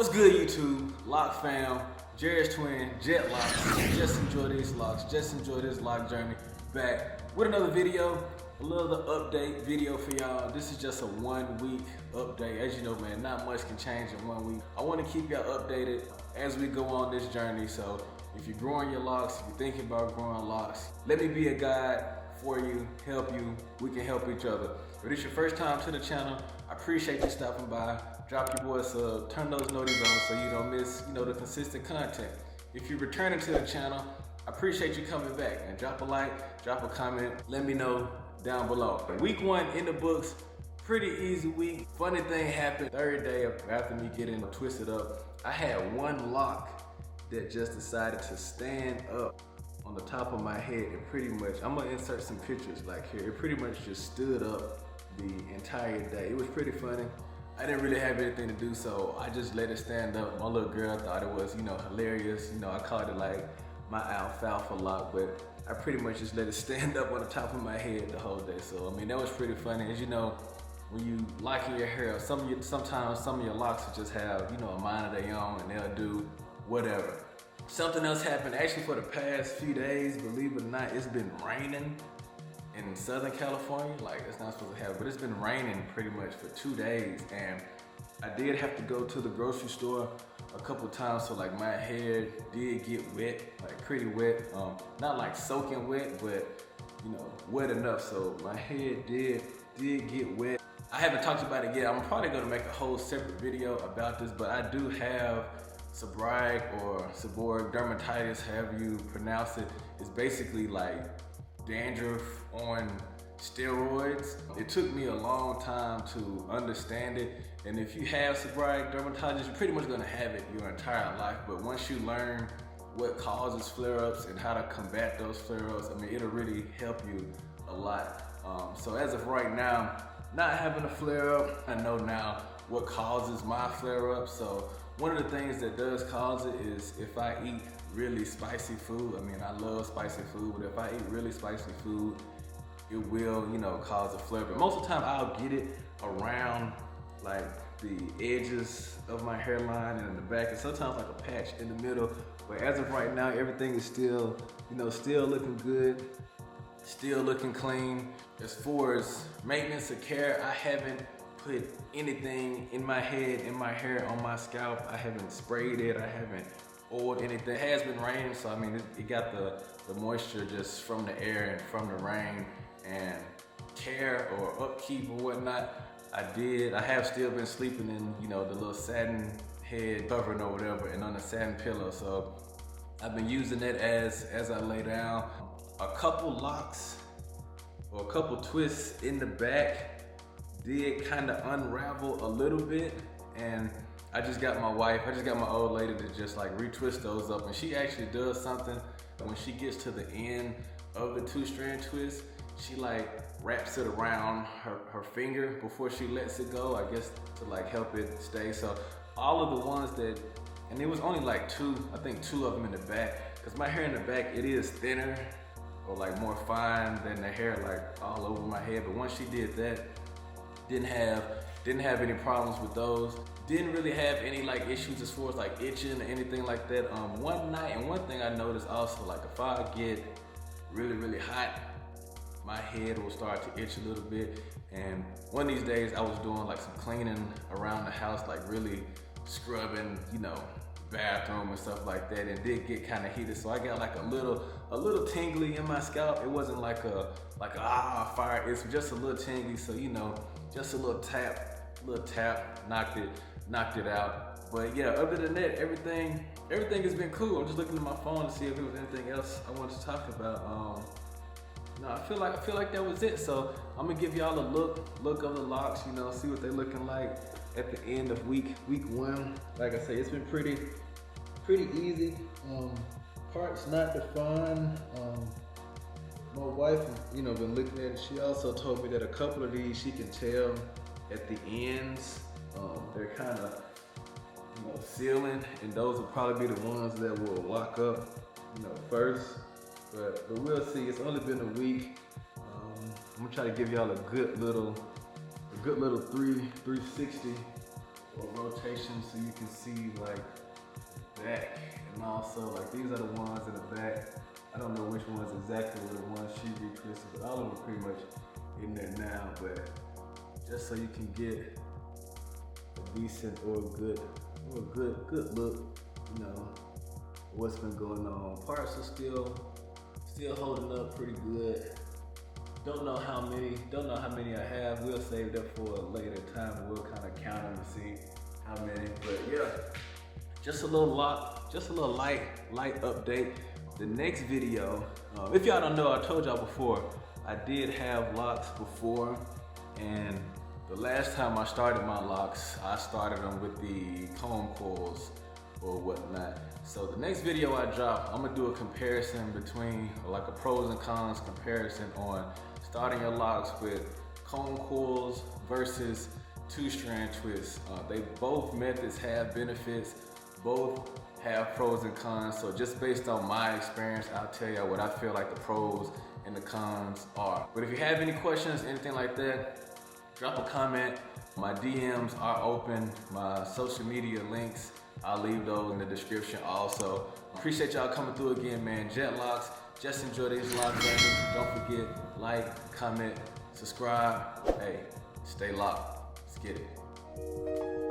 What's good, YouTube? Loc fam, Jared's twin, Jet Locs. Just enjoy these locks. Just enjoy this Loc journey. Back with another video, a little update video for y'all. This is just a 1 week update. As you know, man, not much can change in 1 week. I want to keep y'all updated as we go on this journey. So if you're growing your locks, if you're thinking about growing locks, let me be a guide for you, help you. We can help each other. If it's your first time to the channel, I appreciate you stopping by. Drop your boy a sub, turn those notifications on so you don't miss, the consistent content. If you're returning to the channel, I appreciate you coming back, and drop a like, drop a comment, let me know down below. Week 1 in the books, pretty easy week. Funny thing happened, third day after me getting twisted up, I had one lock that just decided to stand up on the top of my head, and pretty much, I'm gonna insert some pictures like here, it pretty much just stood up the entire day. It was pretty funny. I didn't really have anything to do, so I just let it stand up. My little girl thought it was, hilarious. I called it like my Alfalfa lock, but I pretty much just let it stand up on the top of my head the whole day. So, I mean, that was pretty funny. As you know, when you locking your hair, sometimes some of your locks will just have, a mind of their own, and they'll do whatever. Something else happened. Actually, for the past few days, believe it or not, it's been raining in Southern California. Like, it's not supposed to happen, but it's been raining pretty much for 2 days, and I did have to go to the grocery store a couple times, so like my hair did get wet, like pretty wet. Not like soaking wet, but wet enough, so my hair did get wet. I haven't talked about it yet. I'm probably gonna make a whole separate video about this, but I do have seborrheic or seborrheic dermatitis, however you pronounce it. It's basically like dandruff on steroids. It took me a long time to understand it, and if you have seborrheic dermatitis, you're pretty much gonna have it your entire life. But once you learn what causes flare-ups and how to combat those flare-ups, I mean, it'll really help you a lot. So as of right now, not having a flare-up, I know now what causes my flare-up. So one of the things that does cause it is if I eat really spicy food. I mean, I love spicy food, but if I eat really spicy food, it will, cause a flare. But most of the time, I'll get it around like the edges of my hairline and in the back, and sometimes like a patch in the middle. But as of right now, everything is still, still looking good, still looking clean. As far as maintenance of care, I haven't put anything in my head, in my hair, on my scalp. I haven't sprayed it, I haven't oiled anything. It has been raining, so I mean, it got the moisture just from the air and from the rain, and care or upkeep or whatnot, I have still been sleeping in, the little satin head covering or whatever, and on the satin pillow. So I've been using that as I lay down. A couple locks or a couple twists in the back did kind of unravel a little bit, and I just got my old lady to just like retwist those up, and she actually does something when she gets to the end of the 2-strand twist. She like wraps it around her finger before she lets it go, I guess, to like help it stay. So all of the ones that, and it was only like 2, I think 2 of them in the back, because my hair in the back, it is thinner or like more fine than the hair like all over my head. But once she did that, didn't have any problems with those. Didn't really have any like issues as far as like itching or anything like that. One night, and one thing I noticed also, like if I get really hot, my head will start to itch a little bit. And one of these days I was doing like some cleaning around the house, like really scrubbing, bathroom and stuff like that, and did get kind of heated. So I got like a little tingly in my scalp. It wasn't like a fire, it's just a little tingly. So just a little tap, knocked it out. But yeah, other than that, everything has been cool. I'm just looking at my phone to see if there was anything else I wanted to talk about. No, I feel like that was it. So I'm gonna give y'all a look of the locks, see what they're looking like at the end of week 1. Like I say, it's been pretty easy. Parts not defined. My wife, been looking at it. She also told me that a couple of these she can tell at the ends. They're kind of, sealing, and those will probably be the ones that will lock up, first. But we'll see. It's only been a week. I'm gonna try to give y'all a good little 360 or rotation so you can see like back, and also like these are the ones in the back. I don't know which ones exactly were the ones she retwisted, but all of them are pretty much in there now. But just so you can get a decent or good look, you know, what's been going on. Parts are still holding up pretty good. Don't know how many I have. We'll save that for a later time. We'll kind of count them to see how many. But yeah, just a little light update. The next video, if y'all don't know, I told y'all before, I did have locks before, and the last time I started my locks, I started them with the comb coils or whatnot. So the next video I drop, I'm gonna do a comparison between, like a pros and cons comparison on starting your locks with comb coils versus 2-strand twists. They both methods have benefits, both have pros and cons. So just based on my experience, I'll tell you what I feel like the pros and the cons are. But if you have any questions, anything like that, drop a comment. My DMs are open. My social media links, I'll leave those in the description also. Appreciate y'all coming through again, man. Jet Locs. Just enjoy these Loc Journey. Don't forget, like, comment, subscribe. Hey, stay locked. Let's get it.